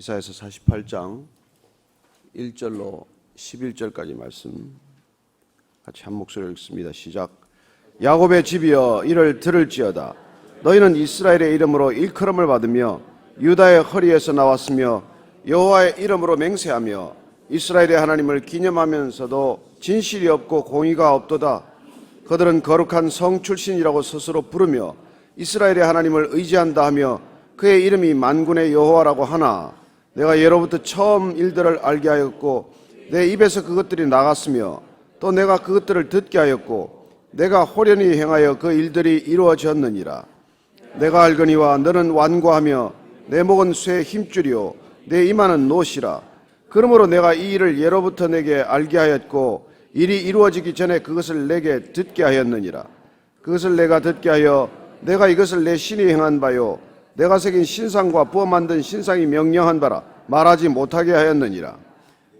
이사야서 48장 1절로 11절까지 말씀 같이 한 목소리로 읽습니다. 시작. 야곱의 집이여 이를 들을지어다. 너희는 이스라엘의 이름으로 일컬음을 받으며 유다의 허리에서 나왔으며 여호와의 이름으로 맹세하며 이스라엘의 하나님을 기념하면서도 진실이 없고 공의가 없도다. 그들은 거룩한 성 출신이라고 스스로 부르며 이스라엘의 하나님을 의지한다 하며 그의 이름이 만군의 여호와라고 하나 내가 예로부터 처음 일들을 알게 하였고 내 입에서 그것들이 나갔으며 또 내가 그것들을 듣게 하였고 내가 호련히 행하여 그 일들이 이루어졌느니라. 내가 알거니와 너는 완고하며 내 목은 쇠 힘줄이요 내 이마는 노시라. 그러므로 내가 이 일을 예로부터 내게 알게 하였고 일이 이루어지기 전에 그것을 내게 듣게 하였느니라. 그것을 내가 듣게 하여 내가 이것을 내 신이 행한 바요 내가 새긴 신상과 부어 만든 신상이 명령한 바라 말하지 못하게 하였느니라.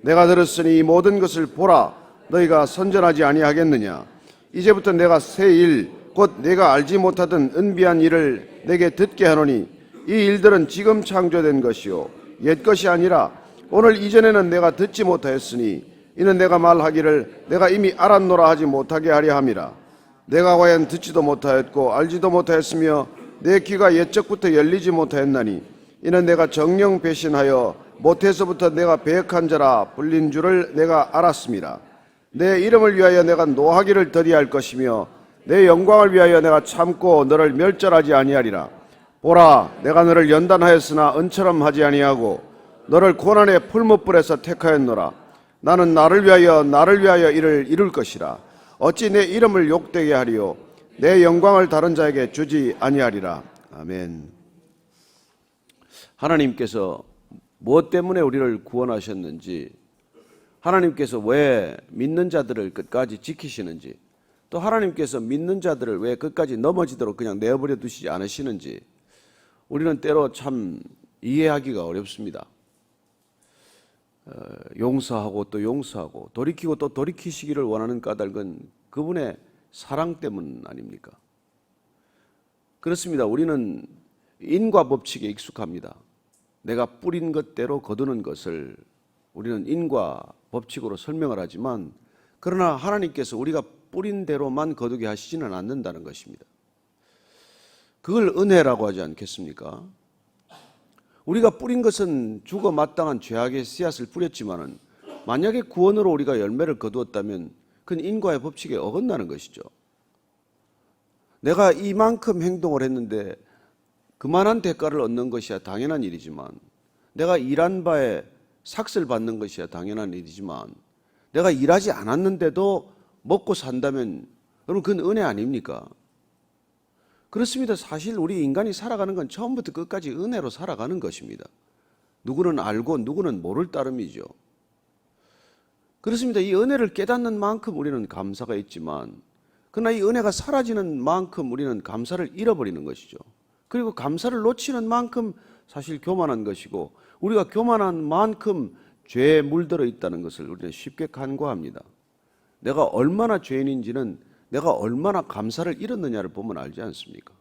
내가 들었으니 이 모든 것을 보라. 너희가 선전하지 아니하겠느냐. 이제부터 내가 새 일 곧 내가 알지 못하던 은비한 일을 내게 듣게 하노니 이 일들은 지금 창조된 것이요 옛 것이 아니라 오늘 이전에는 내가 듣지 못하였으니 이는 내가 말하기를 내가 이미 알았노라 하지 못하게 하려 함이라. 내가 과연 듣지도 못하였고 알지도 못하였으며 내 귀가 옛적부터 열리지 못하였나니 이는 내가 정령 배신하여 모태에서부터 내가 배역한 자라 불린 줄을 내가 알았습니다. 내 이름을 위하여 내가 노하기를 더디할 것이며 내 영광을 위하여 내가 참고 너를 멸절하지 아니하리라. 보라, 내가 너를 연단하였으나 은처럼 하지 아니하고 너를 고난의 풀무불에서 택하였노라. 나는 나를 위하여 이를 이룰 것이라. 어찌 내 이름을 욕되게 하리요 내 영광을 다른 자에게 주지 아니하리라. 아멘. 하나님께서 무엇 때문에 우리를 구원하셨는지, 하나님께서 왜 믿는 자들을 끝까지 지키시는지, 또 하나님께서 믿는 자들을 왜 끝까지 넘어지도록 그냥 내버려 두시지 않으시는지 우리는 때로 참 이해하기가 어렵습니다. 용서하고 또 용서하고 돌이키고 또 돌이키시기를 원하는 까닭은 그분의 사랑 때문 아닙니까? 그렇습니다. 우리는 인과 법칙에 익숙합니다. 내가 뿌린 것대로 거두는 것을 우리는 인과 법칙으로 설명을 하지만, 그러나 하나님께서 우리가 뿌린 대로만 거두게 하시지는 않는다는 것입니다. 그걸 은혜라고 하지 않겠습니까? 우리가 뿌린 것은 죽어 마땅한 죄악의 씨앗을 뿌렸지만은 만약에 구원으로 우리가 열매를 거두었다면 그건 인과의 법칙에 어긋나는 것이죠. 내가 이만큼 행동을 했는데 그만한 대가를 얻는 것이야 당연한 일이지만, 내가 일한 바에 삭슬 받는 것이야 당연한 일이지만, 내가 일하지 않았는데도 먹고 산다면 여러분 그건 은혜 아닙니까? 그렇습니다. 사실 우리 인간이 살아가는 건 처음부터 끝까지 은혜로 살아가는 것입니다. 누구는 알고 누구는 모를 따름이죠. 그렇습니다. 이 은혜를 깨닫는 만큼 우리는 감사가 있지만, 그러나 이 은혜가 사라지는 만큼 우리는 감사를 잃어버리는 것이죠. 그리고 감사를 놓치는 만큼 사실 교만한 것이고, 우리가 교만한 만큼 죄에 물들어 있다는 것을 우리는 쉽게 간과합니다. 내가 얼마나 죄인인지는 내가 얼마나 감사를 잃었느냐를 보면 알지 않습니까?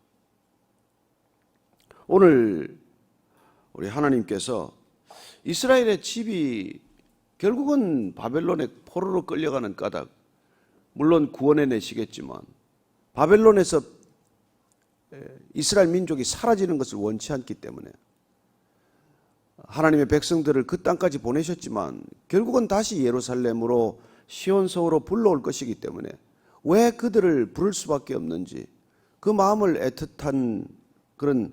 오늘 우리 하나님께서 이스라엘의 집이 결국은 바벨론의 포로로 끌려가는 까닭, 물론 구원해 내시겠지만 바벨론에서 이스라엘 민족이 사라지는 것을 원치 않기 때문에 하나님의 백성들을 그 땅까지 보내셨지만 결국은 다시 예루살렘으로 시온성으로 불러올 것이기 때문에 왜 그들을 부를 수밖에 없는지 그 마음을 애틋한 그런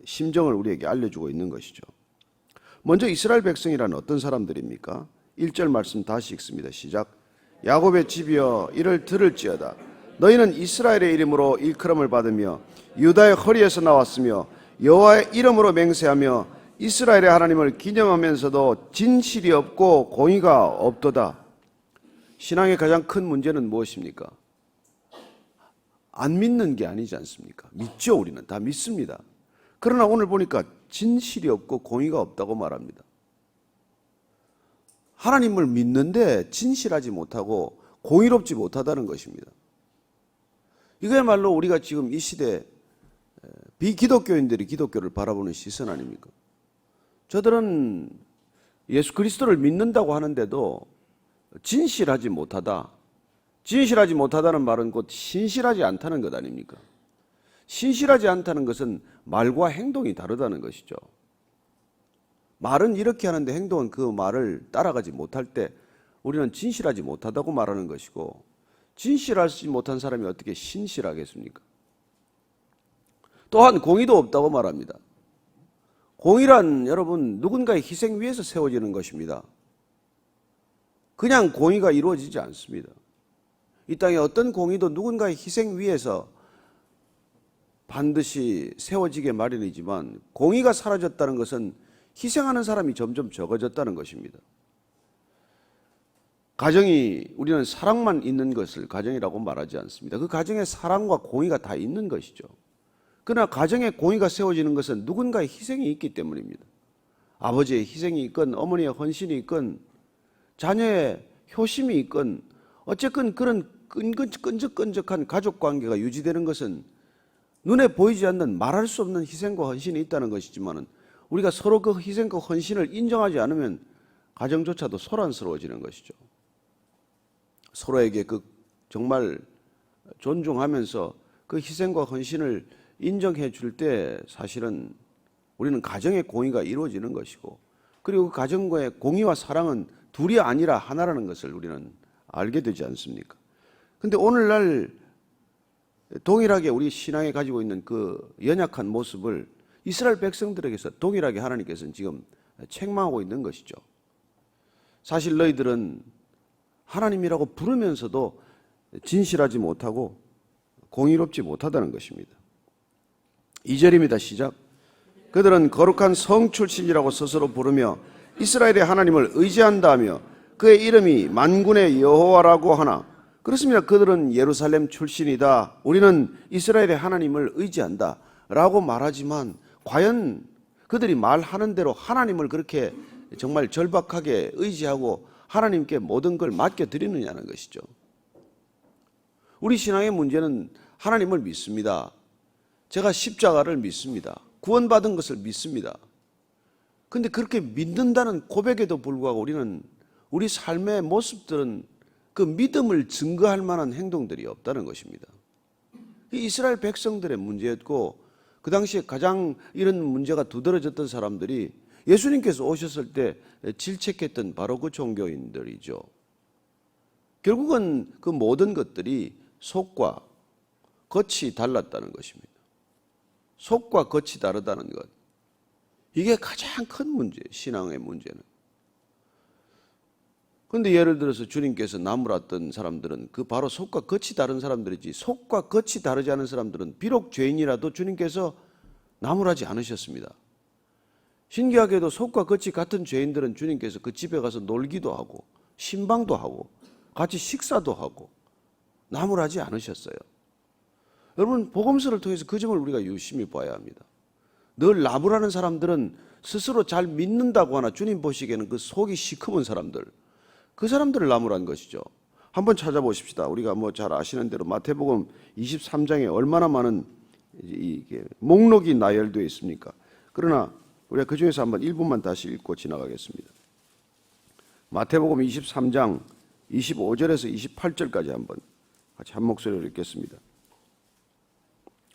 심정을 우리에게 알려주고 있는 것이죠. 먼저 이스라엘 백성이란 어떤 사람들입니까? 1절 말씀 다시 읽습니다. 시작. 야곱의 집이여 이를 들을지어다. 너희는 이스라엘의 이름으로 일컬음을 받으며 유다의 허리에서 나왔으며 여호와의 이름으로 맹세하며 이스라엘의 하나님을 기념하면서도 진실이 없고 공의가 없도다. 신앙의 가장 큰 문제는 무엇입니까? 안 믿는 게 아니지 않습니까? 믿죠. 우리는 다 믿습니다. 그러나 오늘 보니까 진실이 없고 공의가 없다고 말합니다. 하나님을 믿는데 진실하지 못하고 공의롭지 못하다는 것입니다. 이거야말로 우리가 지금 이 시대 비기독교인들이 기독교를 바라보는 시선 아닙니까? 저들은 예수 그리스도를 믿는다고 하는데도 진실하지 못하다. 진실하지 못하다는 말은 곧 신실하지 않다는 것 아닙니까? 신실하지 않다는 것은 말과 행동이 다르다는 것이죠. 말은 이렇게 하는데 행동은 그 말을 따라가지 못할 때 우리는 진실하지 못하다고 말하는 것이고, 진실하지 못한 사람이 어떻게 신실하겠습니까? 또한 공의도 없다고 말합니다. 공의란 여러분 누군가의 희생 위에서 세워지는 것입니다. 그냥 공의가 이루어지지 않습니다. 이 땅에 어떤 공의도 누군가의 희생 위에서 반드시 세워지게 마련이지만, 공의가 사라졌다는 것은 희생하는 사람이 점점 적어졌다는 것입니다. 가정이, 우리는 사랑만 있는 것을 가정이라고 말하지 않습니다. 그 가정에 사랑과 공의가 다 있는 것이죠. 그러나 가정에 공의가 세워지는 것은 누군가의 희생이 있기 때문입니다. 아버지의 희생이 있건 어머니의 헌신이 있건 자녀의 효심이 있건 어쨌건 그런 끈적끈적한 가족관계가 유지되는 것은 눈에 보이지 않는 말할 수 없는 희생과 헌신이 있다는 것이지만, 우리가 서로 그 희생과 헌신을 인정하지 않으면 가정조차도 소란스러워지는 것이죠. 서로에게 그 정말 존중하면서 그 희생과 헌신을 인정해 줄 때 사실은 우리는 가정의 공의가 이루어지는 것이고, 그리고 그 가정과의 공의와 사랑은 둘이 아니라 하나라는 것을 우리는 알게 되지 않습니까? 근데 오늘날 동일하게 우리 신앙에 가지고 있는 그 연약한 모습을 이스라엘 백성들에게서 동일하게 하나님께서는 지금 책망하고 있는 것이죠. 사실 너희들은 하나님이라고 부르면서도 진실하지 못하고 공의롭지 못하다는 것입니다. 2절입니다. 시작. 그들은 거룩한 성 출신이라고 스스로 부르며 이스라엘의 하나님을 의지한다며 그의 이름이 만군의 여호와라고 하나. 그렇습니다. 그들은 예루살렘 출신이다, 우리는 이스라엘의 하나님을 의지한다 라고 말하지만, 과연 그들이 말하는 대로 하나님을 그렇게 정말 절박하게 의지하고 하나님께 모든 걸 맡겨드리느냐는 것이죠. 우리 신앙의 문제는 하나님을 믿습니다. 제가 십자가를 믿습니다. 구원받은 것을 믿습니다. 그런데 그렇게 믿는다는 고백에도 불구하고 우리는 우리 삶의 모습들은 그 믿음을 증거할 만한 행동들이 없다는 것입니다. 이스라엘 백성들의 문제였고, 그 당시에 가장 이런 문제가 두드러졌던 사람들이 예수님께서 오셨을 때 질책했던 바로 그 종교인들이죠. 결국은 그 모든 것들이 속과 겉이 달랐다는 것입니다. 속과 겉이 다르다는 것, 이게 가장 큰 문제예요. 신앙의 문제는. 그런데 예를 들어서 주님께서 나무랐던 사람들은 그 바로 속과 겉이 다른 사람들이지, 속과 겉이 다르지 않은 사람들은 비록 죄인이라도 주님께서 나무라지 않으셨습니다. 신기하게도 속과 겉이 같은 죄인들은 주님께서 그 집에 가서 놀기도 하고 신방도 하고 같이 식사도 하고 나무라지 않으셨어요. 여러분, 복음서를 통해서 그 점을 우리가 유심히 봐야 합니다. 늘 나무라는 사람들은 스스로 잘 믿는다고 하나 주님 보시기에는 그 속이 시커먼 사람들, 그 사람들을 나무란 것이죠. 한번 찾아보십시다. 우리가 뭐 잘 아시는 대로 마태복음 23장에 얼마나 많은 이게 목록이 나열되어 있습니까? 그러나 우리가 그 중에서 한번 1분만 다시 읽고 지나가겠습니다. 마태복음 23장 25절에서 28절까지 한번 같이 한 목소리로 읽겠습니다.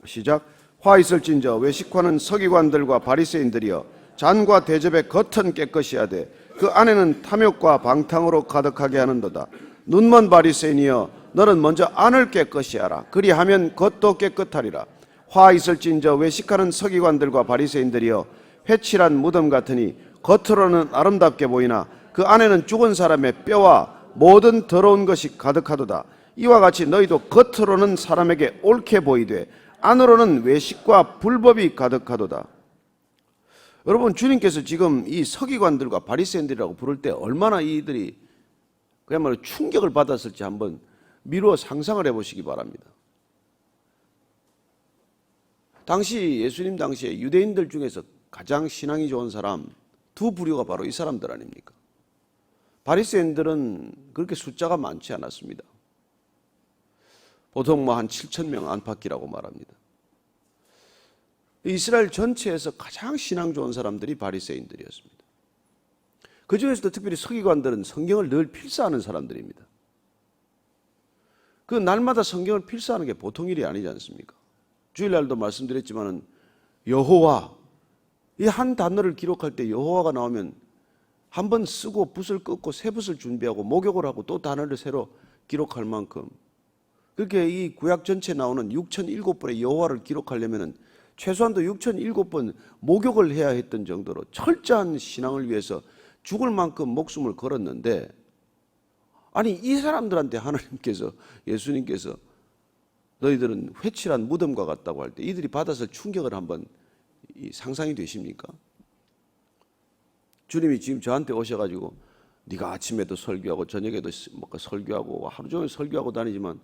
시작. 화 있을진저 외식하는 서기관들과 바리새인들이여, 잔과 대접의 겉은 깨끗이 하되 그 안에는 탐욕과 방탕으로 가득하게 하는도다. 눈먼 바리새인이여, 너는 먼저 안을 깨끗이 하라. 그리하면 겉도 깨끗하리라. 화 있을진저 외식하는 서기관들과 바리새인들이여, 회칠한 무덤 같으니 겉으로는 아름답게 보이나 그 안에는 죽은 사람의 뼈와 모든 더러운 것이 가득하도다. 이와 같이 너희도 겉으로는 사람에게 옳게 보이되 안으로는 외식과 불법이 가득하도다. 여러분, 주님께서 지금 이 서기관들과 바리새인들이라고 부를 때 얼마나 이들이 그야말로 충격을 받았을지 한번 미루어 상상을 해보시기 바랍니다. 당시 예수님 당시에 유대인들 중에서 가장 신앙이 좋은 사람 두 부류가 바로 이 사람들 아닙니까? 바리새인들은 그렇게 숫자가 많지 않았습니다. 보통 뭐 한 7,000명 안팎이라고 말합니다. 이스라엘 전체에서 가장 신앙 좋은 사람들이 바리새인들이었습니다. 그 중에서도 특별히 서기관들은 성경을 늘 필사하는 사람들입니다. 그 날마다 성경을 필사하는 게 보통 일이 아니지 않습니까? 주일날도 말씀드렸지만은 여호와, 이 한 단어를 기록할 때 여호와가 나오면 한 번 쓰고 붓을 끄고 새 붓을 준비하고 목욕을 하고 또 단어를 새로 기록할 만큼, 그렇게 이 구약 전체에 나오는 6,007번의 여호와를 기록하려면은 최소한도 6,007번 목욕을 해야 했던 정도로 철저한 신앙을 위해서 죽을 만큼 목숨을 걸었는데, 아니 이 사람들한테 하나님께서, 예수님께서 너희들은 회칠한 무덤과 같다고 할 때 이들이 받아서 충격을 한번 상상이 되십니까? 주님이 지금 저한테 오셔가지고 네가 아침에도 설교하고 저녁에도 설교하고 하루 종일 설교하고 다니지만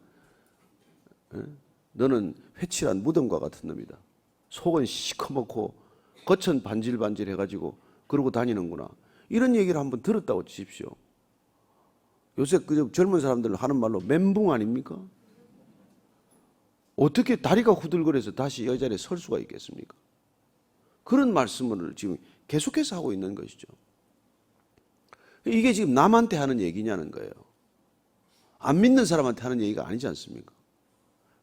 너는 회칠한 무덤과 같은 놈이다. 속은 시커멓고 겉은 반질반질 해가지고 그러고 다니는구나. 이런 얘기를 한번 들었다고 치십시오. 요새 그 젊은 사람들 하는 말로 멘붕 아닙니까? 어떻게 다리가 후들거려서 다시 이 자리에 설 수가 있겠습니까? 그런 말씀을 지금 계속해서 하고 있는 것이죠. 이게 지금 남한테 하는 얘기냐는 거예요. 안 믿는 사람한테 하는 얘기가 아니지 않습니까?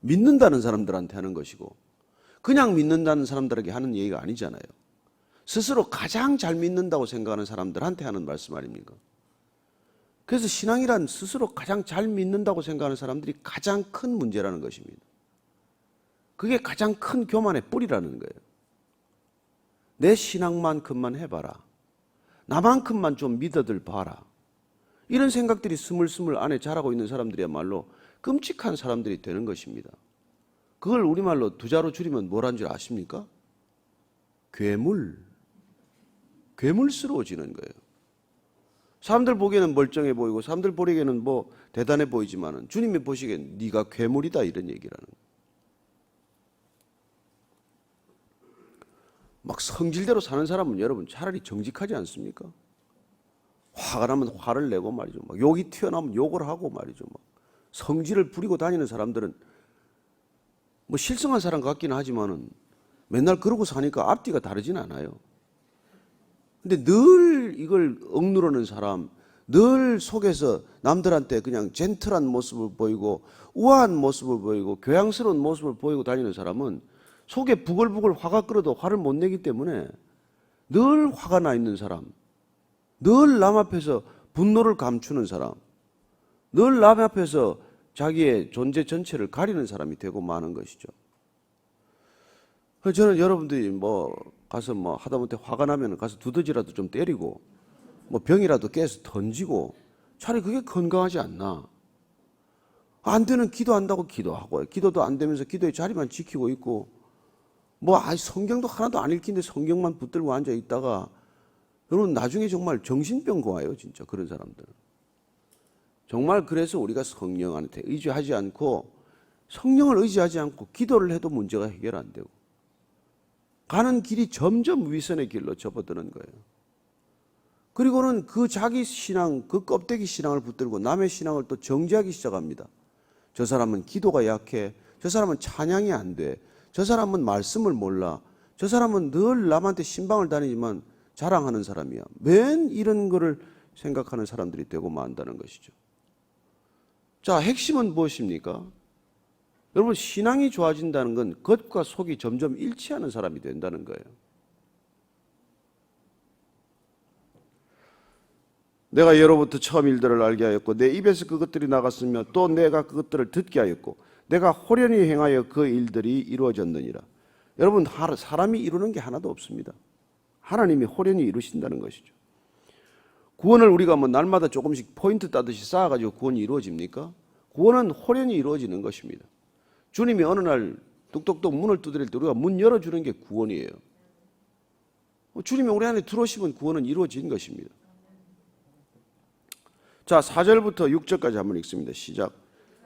믿는다는 사람들한테 하는 것이고, 그냥 믿는다는 사람들에게 하는 얘기가 아니잖아요. 스스로 가장 잘 믿는다고 생각하는 사람들한테 하는 말씀 아닙니까? 그래서 신앙이란 스스로 가장 잘 믿는다고 생각하는 사람들이 가장 큰 문제라는 것입니다. 그게 가장 큰 교만의 뿌리라는 거예요. 내 신앙만큼만 해봐라. 나만큼만 좀 믿어들 봐라. 이런 생각들이 스물스물 안에 자라고 있는 사람들이야말로 끔찍한 사람들이 되는 것입니다. 그걸 우리말로 두 자로 줄이면 뭐란 줄 아십니까? 괴물스러워지는 거예요. 사람들 보기에는 멀쩡해 보이고 사람들 보기에는 뭐 대단해 보이지만은 주님이 보시기엔 네가 괴물이다, 이런 얘기라는 거예요. 막 성질대로 사는 사람은 여러분 차라리 정직하지 않습니까? 화가 나면 화를 내고 말이죠. 막 욕이 튀어나오면 욕을 하고 말이죠. 막 성질을 부리고 다니는 사람들은 뭐 실성한 사람 같기는 하지만은 맨날 그러고 사니까 앞뒤가 다르진 않아요. 근데 늘 이걸 억누르는 사람, 늘 속에서 남들한테 그냥 젠틀한 모습을 보이고 우아한 모습을 보이고 교양스러운 모습을 보이고 다니는 사람은 속에 부글부글 화가 끓어도 화를 못 내기 때문에 늘 화가 나 있는 사람, 늘 남 앞에서 분노를 감추는 사람, 늘 남 앞에서 자기의 존재 전체를 가리는 사람이 되고 마는 것이죠. 저는 여러분들이 가서 하다못해 화가 나면 가서 두더지라도 좀 때리고 병이라도 깨서 던지고 차라리 그게 건강하지 않나. 안 되는 기도한다고 기도하고 기도도 안 되면서 기도의 자리만 지키고 있고 성경도 하나도 안 읽힌데 성경만 붙들고 앉아 있다가 여러분 나중에 정말 정신병 와요, 진짜 그런 사람들은. 정말 그래서 우리가 성령한테 의지하지 않고 성령을 의지하지 않고 기도를 해도 문제가 해결 안 되고 가는 길이 점점 위선의 길로 접어드는 거예요. 그리고는 그 자기 신앙, 그 껍데기 신앙을 붙들고 남의 신앙을 또 정죄하기 시작합니다. 저 사람은 기도가 약해, 저 사람은 찬양이 안 돼, 저 사람은 말씀을 몰라, 저 사람은 늘 남한테 신방을 다니지만 자랑하는 사람이야. 맨 이런 거를 생각하는 사람들이 되고 만다는 것이죠. 자, 핵심은 무엇입니까? 여러분, 신앙이 좋아진다는 건 겉과 속이 점점 일치하는 사람이 된다는 거예요. 내가 예로부터 처음 일들을 알게 하였고 내 입에서 그것들이 나갔으며 또 내가 그것들을 듣게 하였고 내가 호련히 행하여 그 일들이 이루어졌느니라. 여러분, 사람이 이루는 게 하나도 없습니다. 하나님이 호련히 이루신다는 것이죠. 구원을 우리가 날마다 조금씩 포인트 따듯이 쌓아가지고 구원이 이루어집니까? 구원은 호련히 이루어지는 것입니다. 주님이 어느 날 뚝뚝뚝 문을 두드릴 때 우리가 문 열어주는 게 구원이에요. 주님이 우리 안에 들어오시면 구원은 이루어진 것입니다. 자, 4절부터 6절까지 한번 읽습니다. 시작.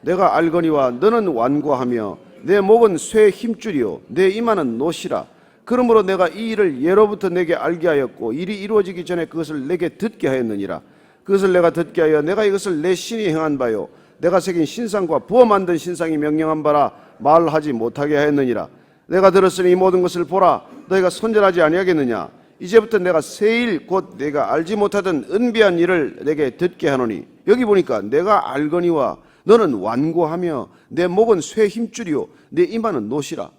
내가 알거니와 너는 완고하며 내 목은 쇠의 힘줄이요 내 이마는 노시라. 그러므로 내가 이 일을 예로부터 내게 알게 하였고 일이 이루어지기 전에 그것을 내게 듣게 하였느니라. 그것을 내가 듣게 하여 내가 이것을 내 신이 행한 바요 내가 새긴 신상과 부어 만든 신상이 명령한 바라 말하지 못하게 하였느니라. 내가 들었으니 이 모든 것을 보라. 너희가 손절하지 아니하겠느냐? 이제부터 내가 새 일 곧 내가 알지 못하던 은비한 일을 내게 듣게 하노니. 여기 보니까 내가 알거니와 너는 완고하며 내 목은 쇠 힘줄이요 내 이마는 노시라.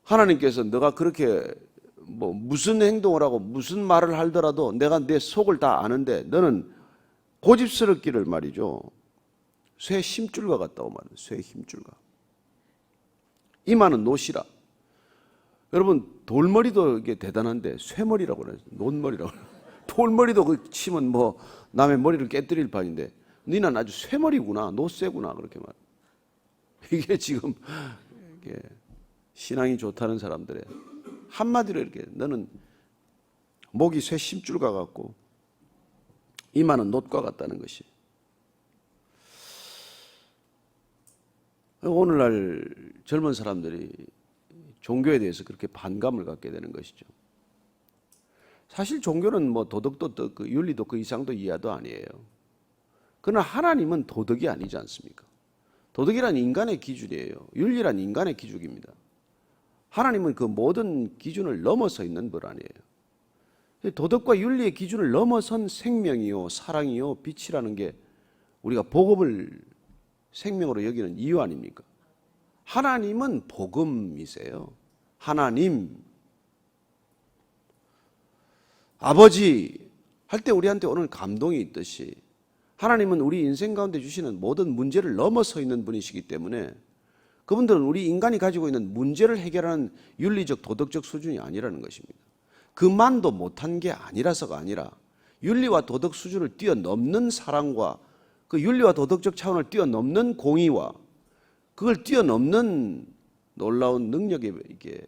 하나님께서 너가 그렇게 무슨 행동을 하고 무슨 말을 하더라도 내가 내 속을 다 아는데 너는 고집스럽기를 말이죠. 쇠 힘줄과 같다고 말해요. 쇠 힘줄과. 이마는 노시라. 여러분 돌머리도 이게 대단한데 쇠머리라고 그래요. 논머리라고 그래요. 돌머리도 그 치면 남의 머리를 깨뜨릴 판인데 너는 아주 쇠머리구나, 노쇠구나 그렇게 말해요. 이게 지금 이게 신앙이 좋다는 사람들의 한마디로 이렇게 너는 목이 쇠 심줄과 같고 이마는 놋과 같다는 것이. 오늘날 젊은 사람들이 종교에 대해서 그렇게 반감을 갖게 되는 것이죠. 사실 종교는 도덕도 그 윤리도 그 이상도 이하도 아니에요. 그러나 하나님은 도덕이 아니지 않습니까? 도덕이란 인간의 기준이에요. 윤리란 인간의 기준입니다. 하나님은 그 모든 기준을 넘어서 있는 분 아니에요. 도덕과 윤리의 기준을 넘어선 생명이요, 사랑이요, 빛이라는 게 우리가 복음을 생명으로 여기는 이유 아닙니까? 하나님은 복음이세요. 하나님, 아버지 할 때 우리한테 오늘 감동이 있듯이 하나님은 우리 인생 가운데 주시는 모든 문제를 넘어서 있는 분이시기 때문에 그분들은 우리 인간이 가지고 있는 문제를 해결하는 윤리적 도덕적 수준이 아니라는 것입니다. 그만도 못한 게 아니라서가 아니라 윤리와 도덕 수준을 뛰어넘는 사랑과 그 윤리와 도덕적 차원을 뛰어넘는 공의와 그걸 뛰어넘는 놀라운 능력에 이게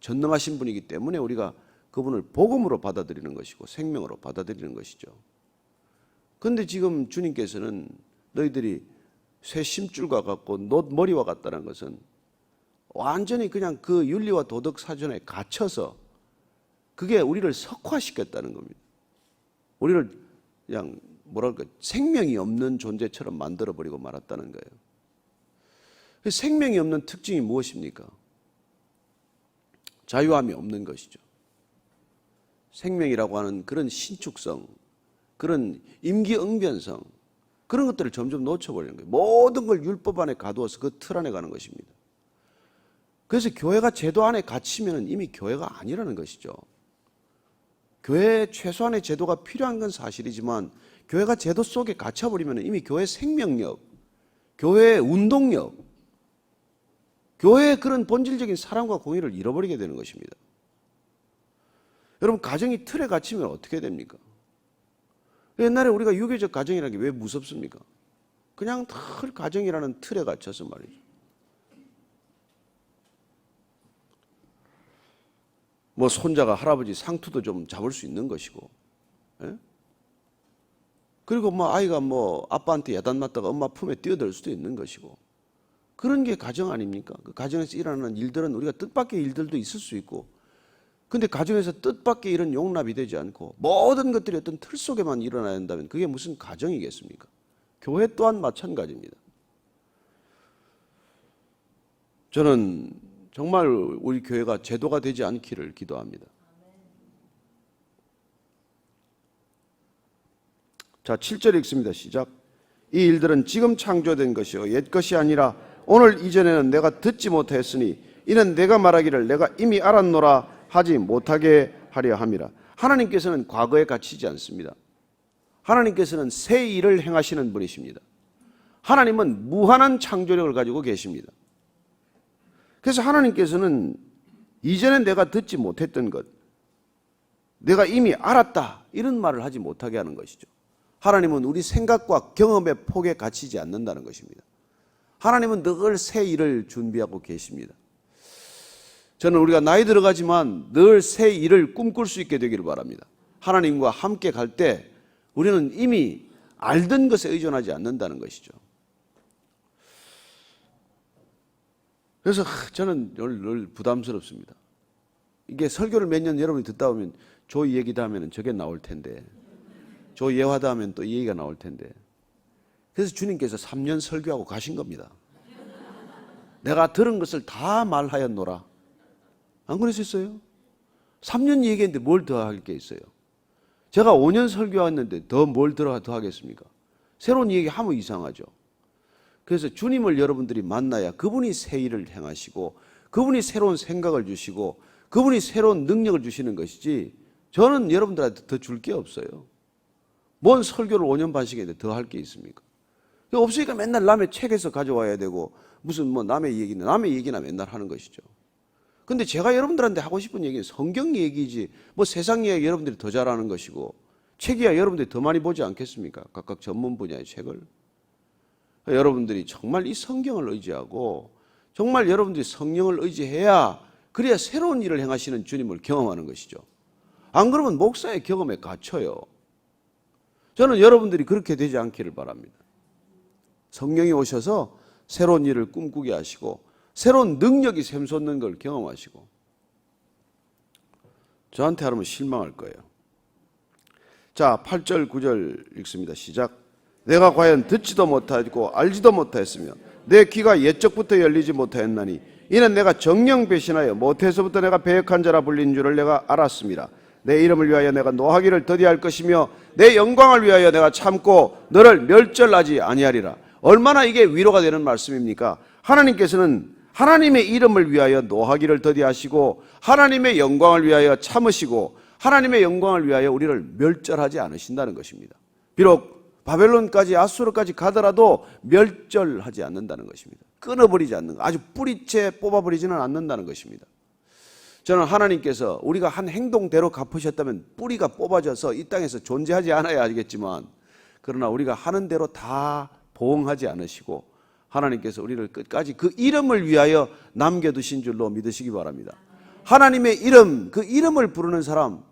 전능하신 분이기 때문에 우리가 그분을 복음으로 받아들이는 것이고 생명으로 받아들이는 것이죠. 그런데 지금 주님께서는 너희들이 쇠 심줄과 같고 놋머리와 같다는 것은 완전히 그냥 그 윤리와 도덕 사전에 갇혀서 그게 우리를 석화시켰다는 겁니다. 우리를 그냥 생명이 없는 존재처럼 만들어버리고 말았다는 거예요. 생명이 없는 특징이 무엇입니까? 자유함이 없는 것이죠. 생명이라고 하는 그런 신축성, 그런 임기응변성, 그런 것들을 점점 놓쳐버리는 거예요. 모든 걸 율법 안에 가두어서 그 틀 안에 가는 것입니다. 그래서 교회가 제도 안에 갇히면 이미 교회가 아니라는 것이죠. 교회에 최소한의 제도가 필요한 건 사실이지만 교회가 제도 속에 갇혀버리면 이미 교회의 생명력, 교회의 운동력, 교회의 그런 본질적인 사랑과 공의를 잃어버리게 되는 것입니다. 여러분 가정이 틀에 갇히면 어떻게 됩니까? 옛날에 우리가 유교적 가정이라는 게 왜 무섭습니까? 그냥 가정이라는 틀에 갇혀서 말이죠. 손자가 할아버지 상투도 좀 잡을 수 있는 것이고, 예? 그리고 아이가 아빠한테 야단 맞다가 엄마 품에 뛰어들 수도 있는 것이고, 그런 게 가정 아닙니까? 그 가정에서 일어나는 일들은 우리가 뜻밖의 일들도 있을 수 있고, 근데 가정에서 뜻밖의 일은 용납이 되지 않고 모든 것들이 어떤 틀 속에만 일어나야 한다면 그게 무슨 가정이겠습니까? 교회 또한 마찬가지입니다. 저는 정말 우리 교회가 제도가 되지 않기를 기도합니다. 자, 7절 읽습니다. 시작. 이 일들은 지금 창조된 것이요 옛 것이 아니라 오늘 이전에는 내가 듣지 못하였으니 이는 내가 말하기를 내가 이미 알았노라 하지 못하게 하려 함이라. 하나님께서는 과거에 갇히지 않습니다. 하나님께서는 새 일을 행하시는 분이십니다. 하나님은 무한한 창조력을 가지고 계십니다. 그래서 하나님께서는 이전에 내가 듣지 못했던 것, 내가 이미 알았다 이런 말을 하지 못하게 하는 것이죠. 하나님은 우리 생각과 경험의 폭에 갇히지 않는다는 것입니다. 하나님은 늘 새 일을 준비하고 계십니다. 저는 우리가 나이 들어가지만 늘 새 일을 꿈꿀 수 있게 되기를 바랍니다. 하나님과 함께 갈 때 우리는 이미 알던 것에 의존하지 않는다는 것이죠. 그래서 저는 늘 부담스럽습니다. 이게 설교를 몇 년 여러분이 듣다 보면 저 얘기다 하면 저게 나올 텐데, 저 예화다 하면 또 이 얘기가 나올 텐데, 그래서 주님께서 3년 설교하고 가신 겁니다. 내가 들은 것을 다 말하였노라. 안 그랬었어요? 3년 얘기했는데 뭘 더 할 게 있어요? 제가 5년 설교했는데 더 뭘 더 하겠습니까? 새로운 얘기하면 이상하죠. 그래서 주님을 여러분들이 만나야 그분이 새 일을 행하시고 그분이 새로운 생각을 주시고 그분이 새로운 능력을 주시는 것이지, 저는 여러분들한테 더 줄 게 없어요. 뭔 설교를 5년 반씩 했는데 더 할 게 있습니까? 없으니까 맨날 남의 책에서 가져와야 되고 무슨 뭐 남의 얘기나 맨날 하는 것이죠. 근데 제가 여러분들한테 하고 싶은 얘기는 성경 얘기지, 뭐 세상 얘기 여러분들이 더 잘하는 것이고, 책이야 여러분들이 더 많이 보지 않겠습니까? 각각 전문 분야의 책을. 여러분들이 정말 이 성경을 의지하고 정말 여러분들이 성령을 의지해야, 그래야 새로운 일을 행하시는 주님을 경험하는 것이죠. 안 그러면 목사의 경험에 갇혀요. 저는 여러분들이 그렇게 되지 않기를 바랍니다. 성령이 오셔서 새로운 일을 꿈꾸게 하시고 새로운 능력이 샘솟는 걸 경험하시고, 저한테 하면 실망할 거예요. 자, 8절 9절 읽습니다. 시작. 내가 과연 듣지도 못하고 알지도 못하였으며 내 귀가 옛적부터 열리지 못하였나니 이는 내가 정령 배신하여 모태에서부터 내가 배역한 자라 불린 줄을 내가 알았습니다. 내 이름을 위하여 내가 노하기를 더디할 것이며 내 영광을 위하여 내가 참고 너를 멸절하지 아니하리라. 얼마나 이게 위로가 되는 말씀입니까? 하나님께서는 하나님의 이름을 위하여 노하기를 더디하시고 하나님의 영광을 위하여 참으시고 하나님의 영광을 위하여 우리를 멸절하지 않으신다는 것입니다. 비록 바벨론까지 아수르까지 가더라도 멸절하지 않는다는 것입니다. 끊어버리지 않는 것, 아주 뿌리째 뽑아버리지는 않는다는 것입니다. 저는 하나님께서 우리가 한 행동대로 갚으셨다면 뿌리가 뽑아져서 이 땅에서 존재하지 않아야 하겠지만, 그러나 우리가 하는 대로 다 보응하지 않으시고 하나님께서 우리를 끝까지 그 이름을 위하여 남겨두신 줄로 믿으시기 바랍니다. 하나님의 이름, 그 이름을 부르는 사람,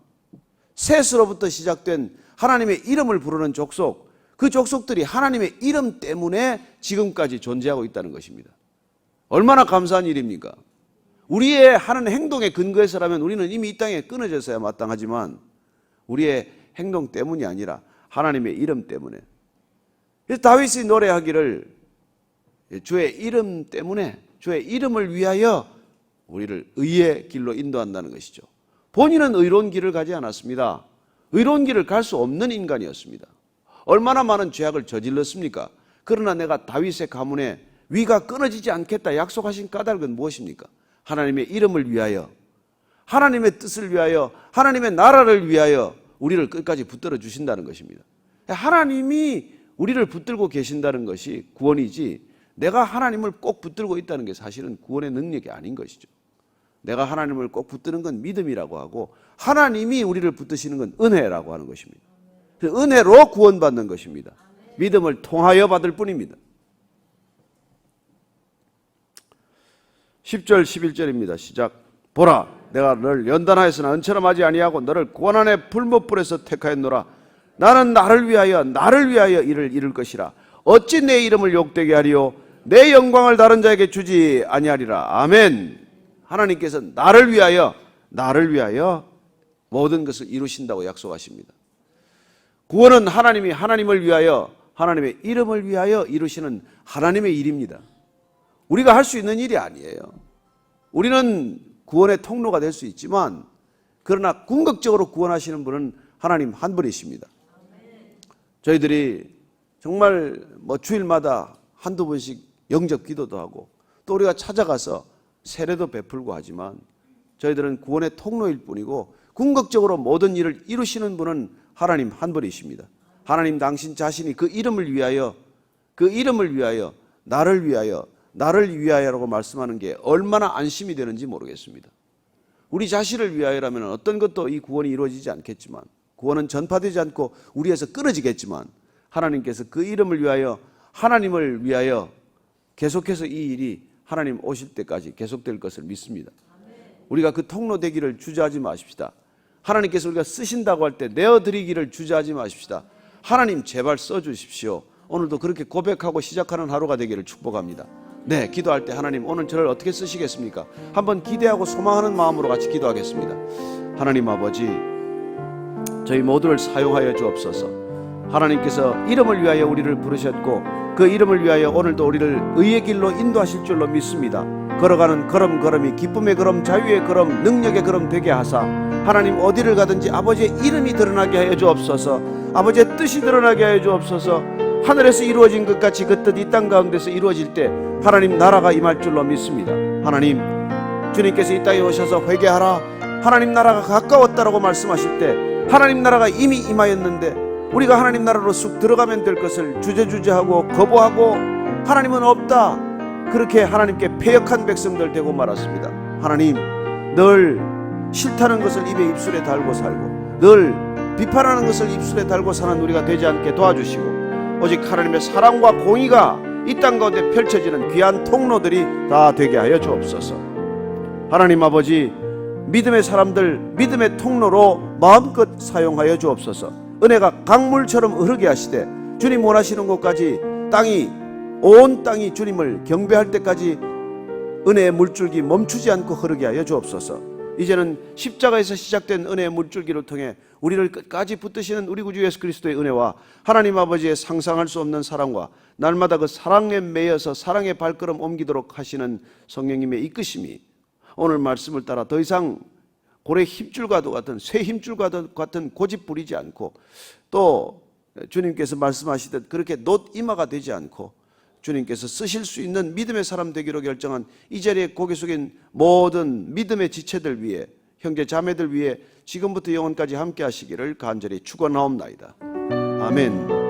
셋으로부터 시작된 하나님의 이름을 부르는 족속, 그 족속들이 하나님의 이름 때문에 지금까지 존재하고 있다는 것입니다. 얼마나 감사한 일입니까? 우리의 하는 행동의 근거에서라면 우리는 이미 이 땅에 끊어졌어야 마땅하지만 우리의 행동 때문이 아니라 하나님의 이름 때문에. 그래서 다윗이 노래하기를 주의 이름 때문에, 주의 이름을 위하여 우리를 의의 길로 인도한다는 것이죠. 본인은 의로운 길을 가지 않았습니다. 의로운 길을 갈 수 없는 인간이었습니다. 얼마나 많은 죄악을 저질렀습니까? 그러나 내가 다윗의 가문에 위가 끊어지지 않겠다 약속하신 까닭은 무엇입니까? 하나님의 이름을 위하여, 하나님의 뜻을 위하여, 하나님의 나라를 위하여 우리를 끝까지 붙들어 주신다는 것입니다. 하나님이 우리를 붙들고 계신다는 것이 구원이지, 내가 하나님을 꼭 붙들고 있다는 게 사실은 구원의 능력이 아닌 것이죠. 내가 하나님을 꼭 붙드는 건 믿음이라고 하고 하나님이 우리를 붙드시는 건 은혜라고 하는 것입니다. 은혜로 구원받는 것입니다. 믿음을 통하여 받을 뿐입니다. 10절 11절입니다. 시작. 보라, 내가 너를 연단하였으나 은처럼하지 아니하고 너를 고난의 불못불에서 택하였노라. 나는 나를 위하여 이를 이룰 것이라. 어찌 내 이름을 욕되게 하리요 내 영광을 다른 자에게 주지 아니하리라. 아멘. 하나님께서 나를 위하여 모든 것을 이루신다고 약속하십니다. 구원은 하나님이 하나님을 위하여, 하나님의 이름을 위하여 이루시는 하나님의 일입니다. 우리가 할 수 있는 일이 아니에요. 우리는 구원의 통로가 될 수 있지만, 그러나 궁극적으로 구원하시는 분은 하나님 한 분이십니다. 저희들이 정말 주일마다 한두 번씩 영접 기도도 하고 또 우리가 찾아가서 세례도 베풀고 하지만 저희들은 구원의 통로일 뿐이고 궁극적으로 모든 일을 이루시는 분은 하나님 한 분이십니다. 하나님 당신 자신이 그 이름을 위하여 나를 위하여라고 말씀하는 게 얼마나 안심이 되는지 모르겠습니다. 우리 자신을 위하여라면 어떤 것도 이 구원이 이루어지지 않겠지만, 구원은 전파되지 않고 우리에서 끊어지겠지만, 하나님께서 그 이름을 위하여, 하나님을 위하여 계속해서 이 일이 하나님 오실 때까지 계속될 것을 믿습니다. 우리가 그 통로 되기를 주저하지 마십시다. 하나님께서 우리가 쓰신다고 할 때 내어드리기를 주저하지 마십시다. 하나님 제발 써주십시오. 오늘도 그렇게 고백하고 시작하는 하루가 되기를 축복합니다. 네, 기도할 때 하나님 오늘 저를 어떻게 쓰시겠습니까? 한번 기대하고 소망하는 마음으로 같이 기도하겠습니다. 하나님 아버지, 저희 모두를 사용하여 주옵소서. 하나님께서 이름을 위하여 우리를 부르셨고 그 이름을 위하여 오늘도 우리를 의의 길로 인도하실 줄로 믿습니다. 걸어가는 걸음걸음이 기쁨의 걸음, 자유의 걸음, 능력의 걸음 되게 하사 하나님 어디를 가든지 아버지의 이름이 드러나게 하여 주옵소서. 아버지의 뜻이 드러나게 하여 주옵소서. 하늘에서 이루어진 것 같이 그 뜻 이 땅 가운데서 이루어질 때 하나님 나라가 임할 줄로 믿습니다. 하나님, 주님께서 이 땅에 오셔서 회개하라, 하나님 나라가 가까웠다라고 말씀하실 때 하나님 나라가 이미 임하였는데 우리가 하나님 나라로 쑥 들어가면 될 것을 주저주저하고 거부하고 하나님은 없다, 그렇게 하나님께 패역한 백성들 되고 말았습니다. 하나님, 늘 싫다는 것을 입에 입술에 달고 살고 늘 비판하는 것을 입술에 달고 사는 우리가 되지 않게 도와주시고 오직 하나님의 사랑과 공의가 이 땅 가운데 펼쳐지는 귀한 통로들이 다 되게 하여 주옵소서. 하나님 아버지, 믿음의 사람들 믿음의 통로로 마음껏 사용하여 주옵소서. 은혜가 강물처럼 흐르게 하시되 주님 원하시는 곳까지 온 땅이 주님을 경배할 때까지 은혜의 물줄기 멈추지 않고 흐르게 하여 주옵소서. 이제는 십자가에서 시작된 은혜의 물줄기를 통해 우리를 끝까지 붙드시는 우리 구주 예수 그리스도의 은혜와 하나님 아버지의 상상할 수 없는 사랑과 날마다 그 사랑에 매여서 사랑의 발걸음 옮기도록 하시는 성령님의 이끄심이 오늘 말씀을 따라 더 이상 고래 힘줄과도 같은 쇠 힘줄과도 같은 고집 부리지 않고 또 주님께서 말씀하시듯 그렇게 놋 이마가 되지 않고 주님께서 쓰실 수 있는 믿음의 사람 되기로 결정한 이 자리에 고개 숙인 모든 믿음의 지체들 위해, 형제 자매들 위해 지금부터 영원까지 함께 하시기를 간절히 축원하옵나이다. 아멘.